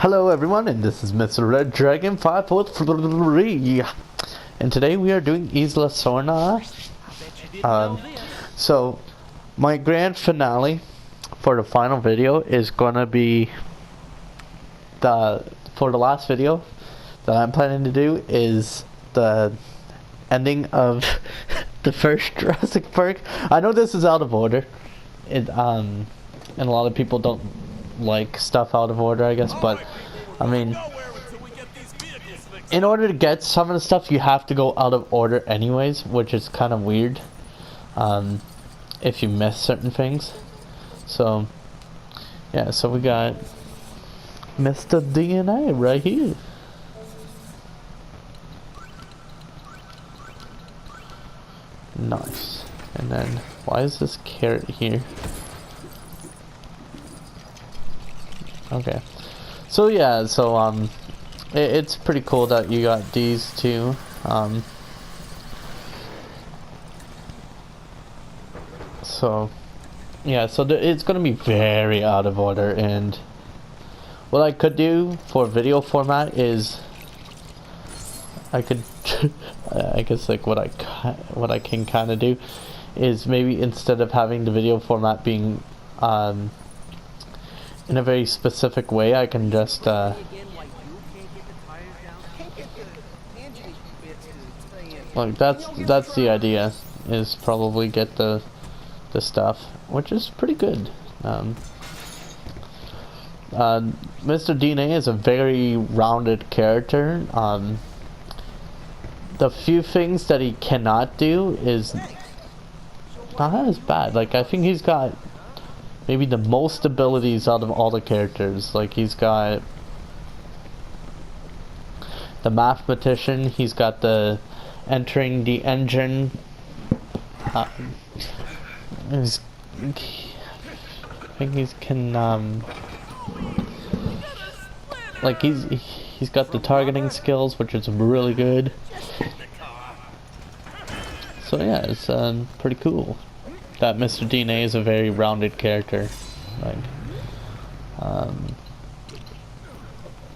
Hello everyone, and this is Mr. Red Dragon 543, and today we are doing Isla Sorna. So my grand finale for the final video is gonna be for the last video that I'm planning to do is the ending of the first Jurassic Park. I know this is out of order, and a lot of people don't like stuff out of order, I guess, but I mean, in order to get some of the stuff you have to go out of order anyways, which is kind of weird if you miss certain things. So yeah, so we got Mr. DNA right here. Nice. And then why is this carrot here? Okay, so yeah, so it's pretty cool that you got these two. So yeah, so it's gonna be very out of order, and what I could do for video format is I could I guess like what I can kind of do is maybe instead of having the video format being in a very specific way, I can just like that's the idea, is probably get the stuff, which is pretty good. Mr. DNA is a very rounded character. The few things that he cannot do is not as bad. Like, I think he's got maybe the most abilities out of all the characters. Like, he's got the mathematician, he's got the entering the engine, I think he's like he's got the targeting skills, which is really good. So yeah, it's pretty cool that Mr. DNA is a very rounded character. Like,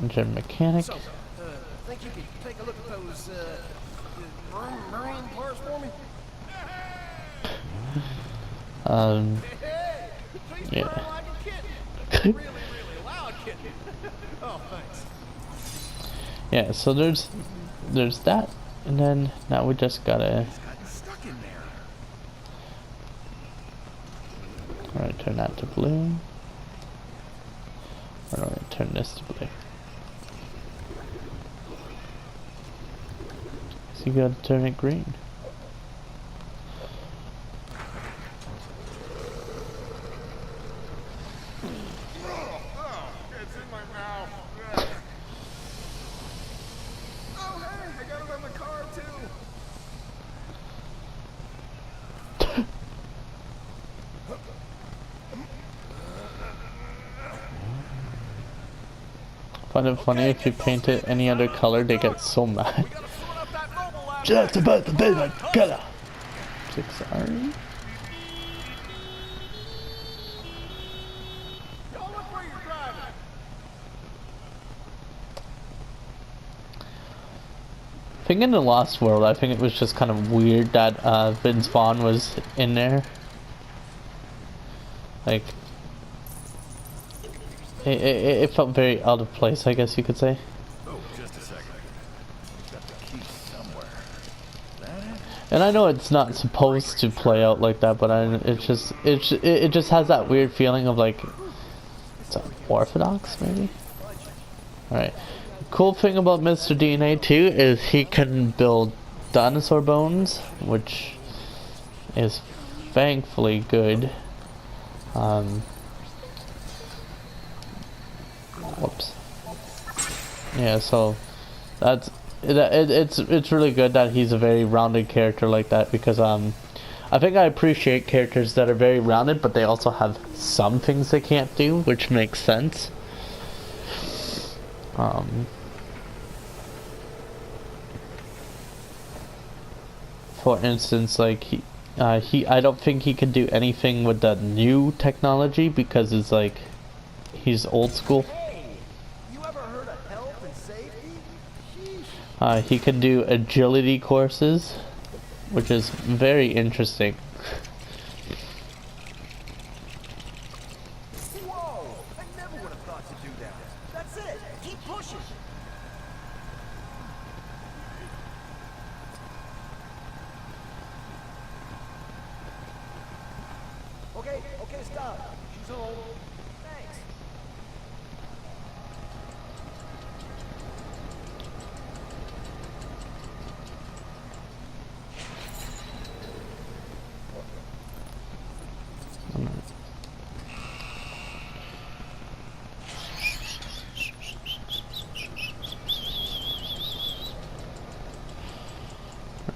engine mechanic. So, think you could take a look at those marine parts for me? Yeah. Really loud kitten. Oh, thanks. Yeah, so there's that, and then now we just gotta. Stuck in there. Alright, turn that to blue. Alright, turn this to blue. So you gotta turn it green. It's in my mouth. Oh, hey, I got it on the car, too. Find it funny if you paint it any other color, they get so mad. We gotta sort up that mobile lab. Just about to be my color. Sorry. Y'all look where you're driving. I think in the Lost World, I think it was just kind of weird that Vince Vaughn was in there. Like, it felt very out of place, I guess you could say. Oh, just a second. Got the key somewhere. And I know it's not supposed to play out like that, but it just has that weird feeling of like it's unorthodox, maybe. All right. Cool thing about Mr. DNA too is he can build dinosaur bones, which is thankfully good. Whoops. Yeah, so it's really good that he's a very rounded character like that, because I think I appreciate characters that are very rounded, but they also have some things they can't do, which makes sense. For instance, like I don't think he can do anything with the new technology because it's like he's old school. Hey, you ever He can do agility courses, which is very interesting. Whoa! I never would have thought to do that. That's it. Keep pushing. Okay, stop. She's home. Thanks.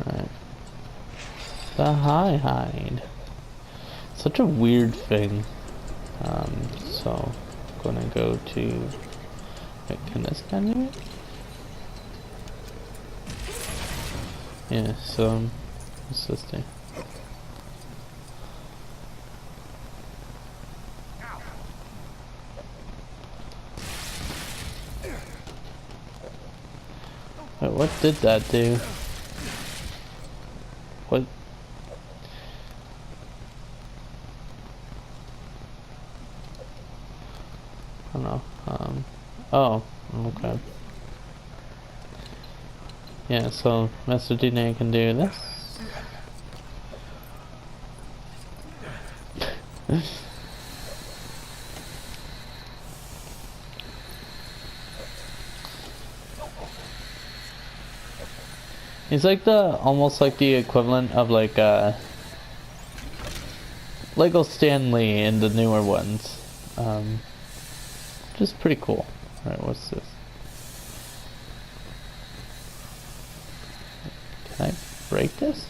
Alright. The hide. Such a weird thing. So I'm gonna go to. Wait, can this guy do it? Yeah, so what's this thing? Wait, what did that do? What? I don't know. Oh, okay. Yeah, so Mr. DNA can do this. He's like almost like the equivalent of like Lego Stanley in the newer ones. Just pretty cool. Alright, what's this? Can I break this?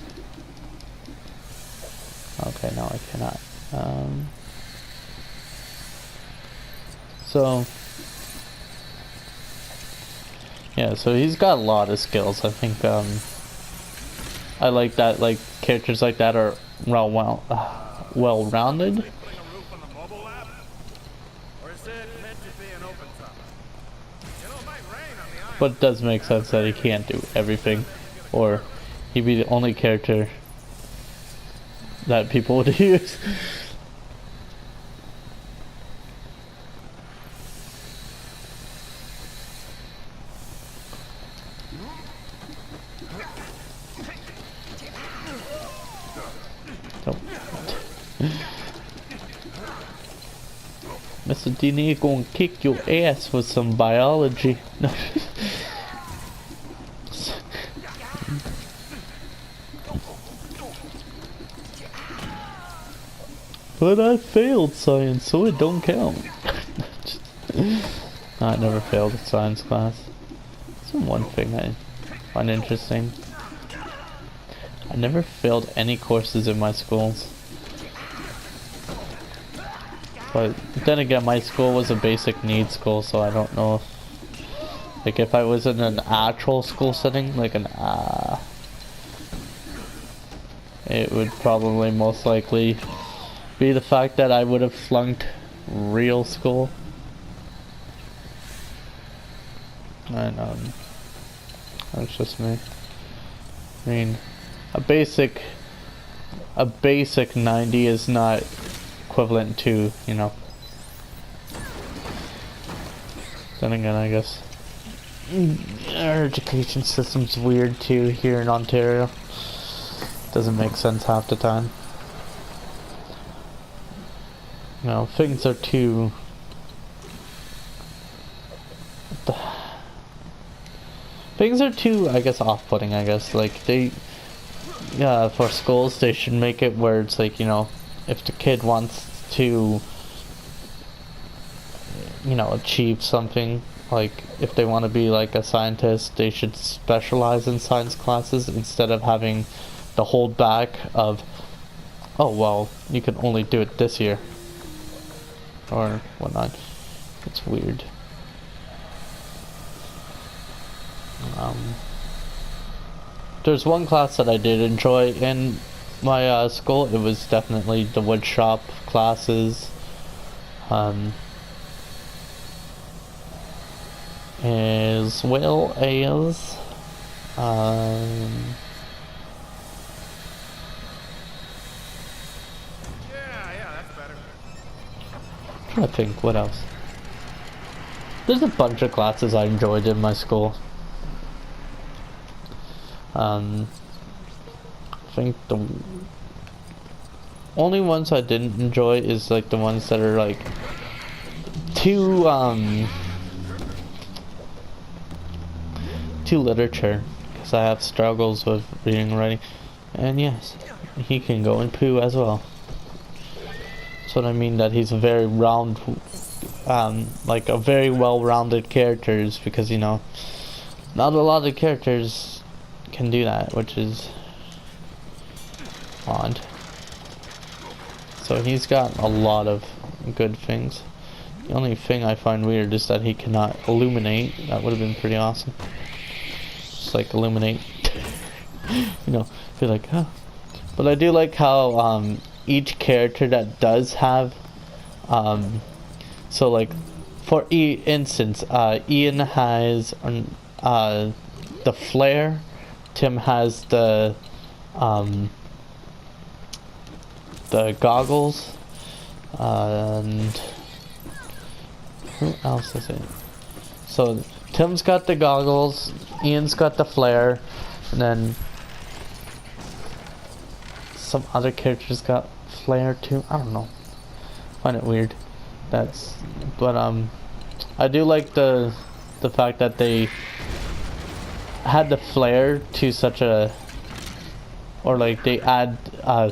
Okay, no I cannot. So yeah, so he's got a lot of skills. I think I like that, like characters like that are well-rounded. But it does make sense that he can't do everything, or he'd be the only character that people would use. Mr. Dini gonna kick your ass with some biology. But I failed science, so it don't count. I never failed a science class. That's one thing I find interesting. I never failed any courses in my schools. But then again, my school was a basic needs school, so I don't know if, like, if I was in an actual school setting, like an it would probably most likely be the fact that I would have flunked real school. And that's just me. I mean, a basic 90 is not equivalent to, you know. Then again, I guess our education system's weird too here in Ontario. Doesn't make sense half the time. You know, things are too... Things are too, I guess, off-putting, I guess. Like, they... Yeah, for schools, they should make it where it's like, you know, if the kid wants to, you know, achieve something, like, if they want to be, like, a scientist, they should specialize in science classes instead of having the hold back of, oh, well, you can only do it this year. Or whatnot. It's weird. There's one class that I did enjoy in my school. It was definitely the woodshop classes. As well as Um, Yeah, that's better. trying to think what else. There's a bunch of classes I enjoyed in my school. I think the only ones I didn't enjoy is like the ones that are like too literature, because I have struggles with reading and writing. And yes, he can go in poo as well. That's what I mean, that he's a very round, like a very well-rounded characters, because you know, not a lot of characters can do that, which is odd. So he's got a lot of good things. The only thing I find weird is that he cannot illuminate. That would have been pretty awesome. Just like illuminate. You know, be like, huh. But I do like how each character that does have so like for instance, Ian has the flare, Tim has the goggles, and who else is it? So Tim's got the goggles, Ian's got the flare, and then some other characters got flare too. I don't know. Find it weird. But I do like the fact that they had the flare to such a, or like they add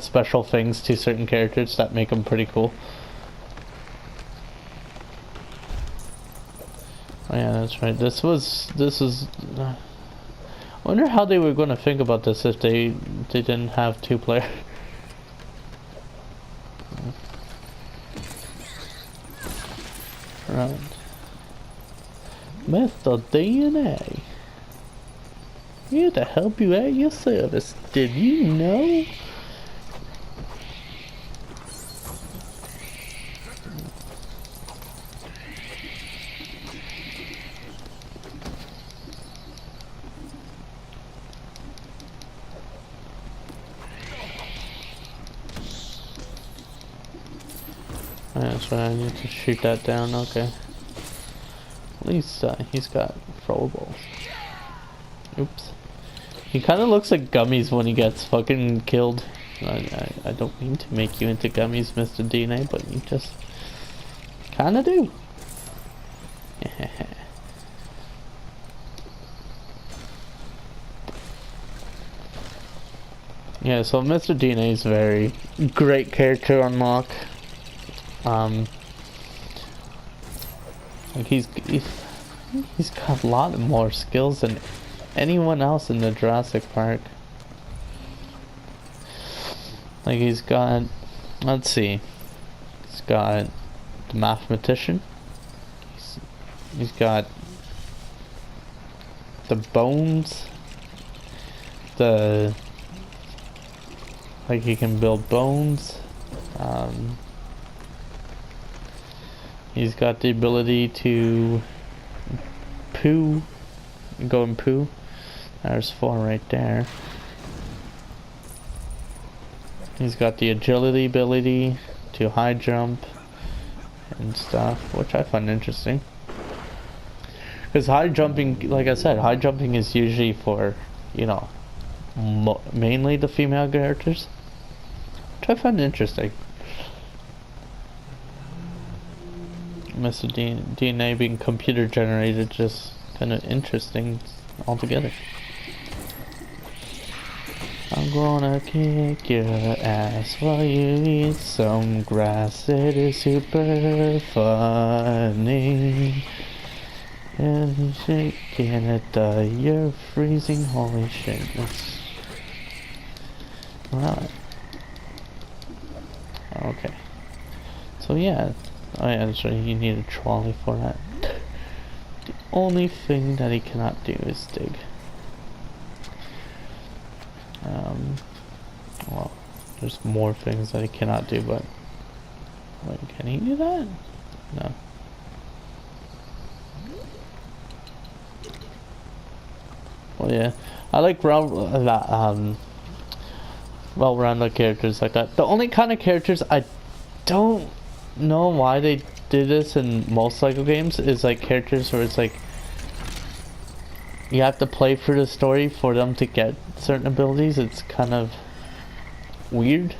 special things to certain characters that make them pretty cool. Oh yeah, that's right. This was I wonder how they were going to think about this if they didn't have two player. Right. Mr. DNA. Here to help you at your service. Did you know? That's right, I need to shoot that down, okay. At least he's got throwables. Oops. He kind of looks like gummies when he gets fucking killed. I don't mean to make you into gummies, Mr. DNA, but you just kind of do. Yeah, so Mr. DNA is a very great character to unlock. Like he's got a lot more skills than anyone else in the Jurassic Park. Like he's got, let's see, he's got the mathematician. He's got the bones. Like he can build bones. He's got the ability to poo, go and poo. There's 4 right there. He's got the agility ability to high jump and stuff, which I find interesting. Because high jumping, like I said, high jumping is usually for, you know, mainly the female characters, which I find interesting. Mr. DNA being computer generated, just kind of interesting altogether. I'm gonna kick your ass while you eat some grass. It is super funny. And shaking it, you're freezing. Holy shit! Right. Okay. So yeah. Oh yeah, that's right, you need a trolley for that. The only thing that he cannot do is dig. Well, there's more things that he cannot do, but... Wait, can he do that? No. Well yeah, I like well-rounded characters like that. The only kind of characters I don't know why they do this in most Lego games is like characters where it's like you have to play through the story for them to get certain abilities. It's kind of weird.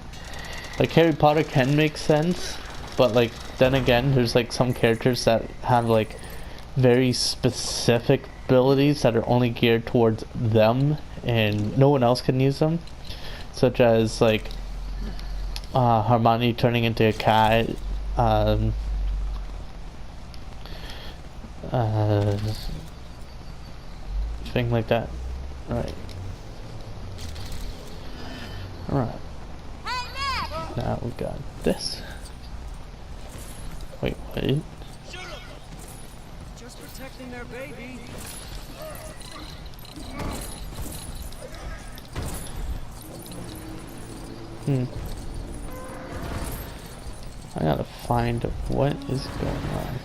Like Harry Potter can make sense, but like then again there's like some characters that have like very specific abilities that are only geared towards them and no one else can use them, such as like Hermione turning into a cat, thing like that. Right. Alright. Now we got this. Wait, what? Just protecting their baby. I gotta find what is going on.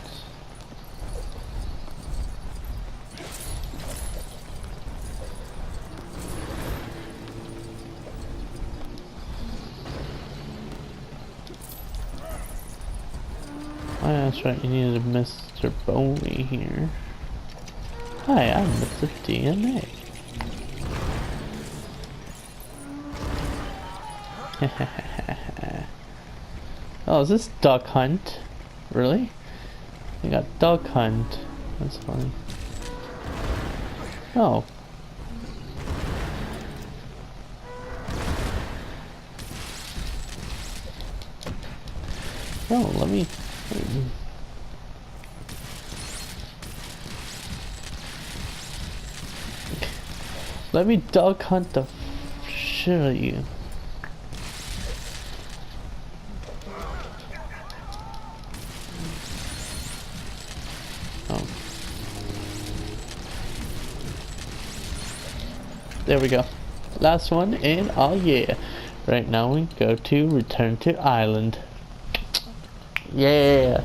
Oh, that's right, you needed a Mr. Bowie here. Hi, I'm Mr. DNA. Oh, is this Duck Hunt? Really? You got Duck Hunt. That's funny. Oh. Oh, let me... Let me Duck Hunt the shit out of you. Oh. There we go. Last one, and oh yeah. Right now we go to return to island. Yeah.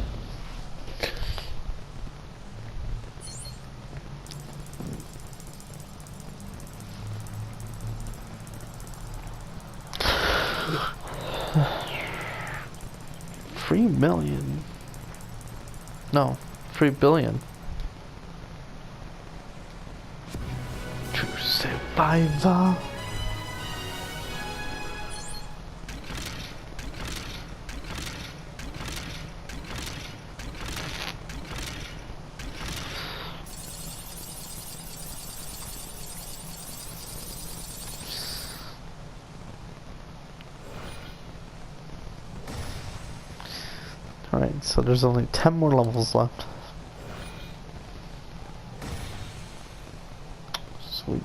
$3 million. No, 3 billion. To survivor. Alright, so there's only 10 more levels left. Sweet.